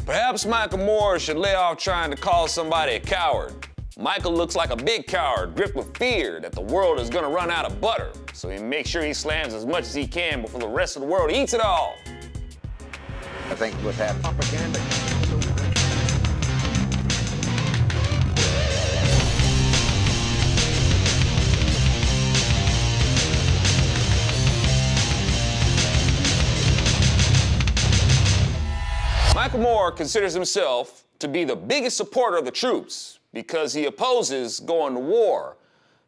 Perhaps Michael Moore should lay off trying to call somebody a coward. Michael looks like a big coward, gripped with fear that the world is gonna run out of butter, so he makes sure he slams as much as he can before the rest of the world eats it all. I think what's happening. Propaganda. Michael Moore considers himself to be the biggest supporter of the troops because he opposes going to war.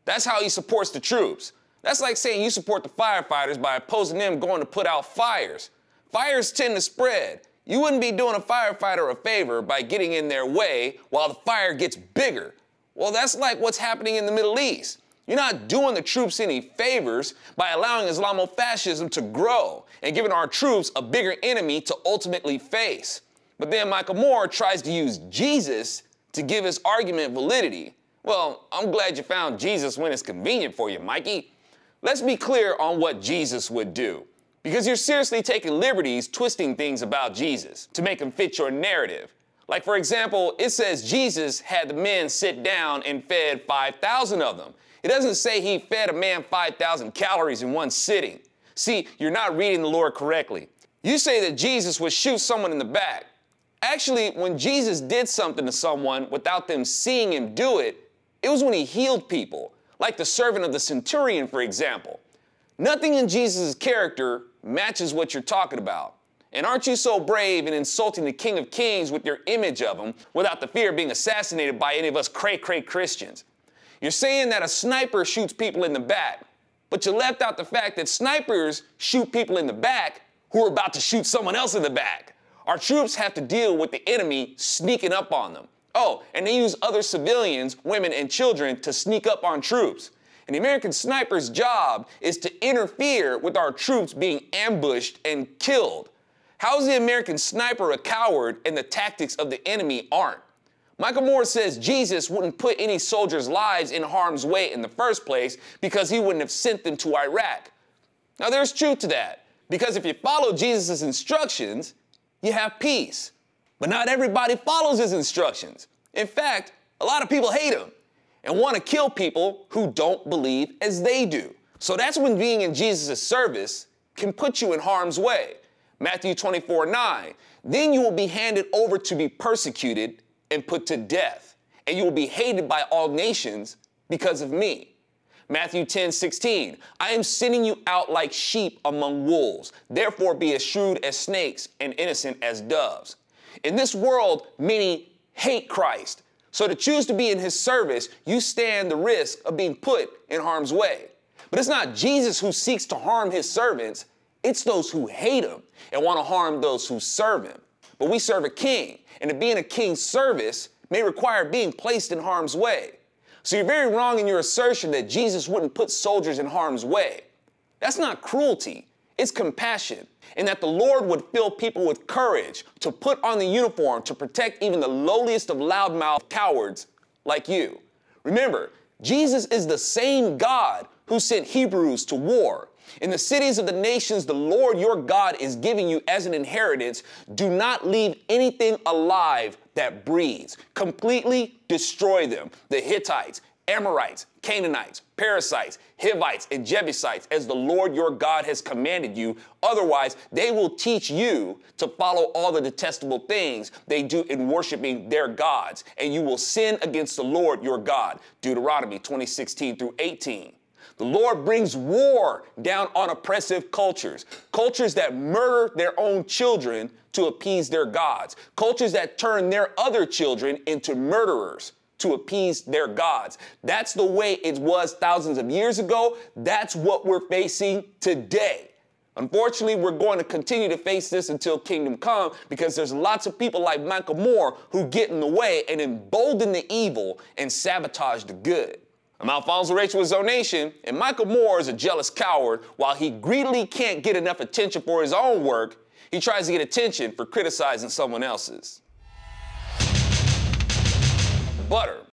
That's how he supports the troops. That's like saying you support the firefighters by opposing them going to put out fires. Fires tend to spread. You wouldn't be doing a firefighter a favor by getting in their way while the fire gets bigger. Well, that's like what's happening in the Middle East. You're not doing the troops any favors by allowing Islamofascism to grow and giving our troops a bigger enemy to ultimately face. But then Michael Moore tries to use Jesus to give his argument validity. Well, I'm glad you found Jesus when it's convenient for you, Mikey. Let's be clear on what Jesus would do, because you're seriously taking liberties twisting things about Jesus to make him fit your narrative. Like, for example, it says Jesus had the men sit down and fed 5,000 of them. It doesn't say he fed a man 5,000 calories in one sitting. See, you're not reading the Lord correctly. You say that Jesus would shoot someone in the back. Actually, when Jesus did something to someone without them seeing him do it, it was when he healed people, like the servant of the centurion, for example. Nothing in Jesus' character matches what you're talking about. And aren't you so brave in insulting the King of Kings with your image of him without the fear of being assassinated by any of us cray-cray Christians? You're saying that a sniper shoots people in the back, but you left out the fact that snipers shoot people in the back who are about to shoot someone else in the back. Our troops have to deal with the enemy sneaking up on them. Oh, and they use other civilians, women, and children to sneak up on troops. And the American sniper's job is to interfere with our troops being ambushed and killed. How is the American sniper a coward and the tactics of the enemy aren't? Michael Moore says Jesus wouldn't put any soldiers' lives in harm's way in the first place because he wouldn't have sent them to Iraq. Now, there's truth to that, because if you follow Jesus' instructions, you have peace. But not everybody follows his instructions. In fact, a lot of people hate him and want to kill people who don't believe as they do. So that's when being in Jesus' service can put you in harm's way. Matthew 24:9, then you will be handed over to be persecuted and put to death, and you will be hated by all nations because of me. Matthew 10:16, I am sending you out like sheep among wolves. Therefore be as shrewd as snakes and innocent as doves. In this world, many hate Christ. So to choose to be in his service, you stand the risk of being put in harm's way. But it's not Jesus who seeks to harm his servants. It's those who hate him and want to harm those who serve him. But we serve a king, and to be in a king's service may require being placed in harm's way. So you're very wrong in your assertion that Jesus wouldn't put soldiers in harm's way. That's not cruelty, it's compassion, and that the Lord would fill people with courage to put on the uniform to protect even the lowliest of loudmouth cowards like you. Remember, Jesus is the same God who sent Hebrews to war. In the cities of the nations the Lord your God is giving you as an inheritance, do not leave anything alive that breathes. Completely destroy them. The Hittites, Amorites, Canaanites, Perizzites, Hivites, and Jebusites, as the Lord your God has commanded you. Otherwise, they will teach you to follow all the detestable things they do in worshiping their gods, and you will sin against the Lord your God. Deuteronomy 20:16-18. The Lord brings war down on oppressive cultures, cultures that murder their own children to appease their gods, cultures that turn their other children into murderers to appease their gods. That's the way it was thousands of years ago. That's what we're facing today. Unfortunately, we're going to continue to face this until kingdom come, because there's lots of people like Michael Moore who get in the way and embolden the evil and sabotage the good. I'm Alfonso Rachel with ZoNation, and Michael Moore is a jealous coward. While he greedily can't get enough attention for his own work, he tries to get attention for criticizing someone else's. Butter.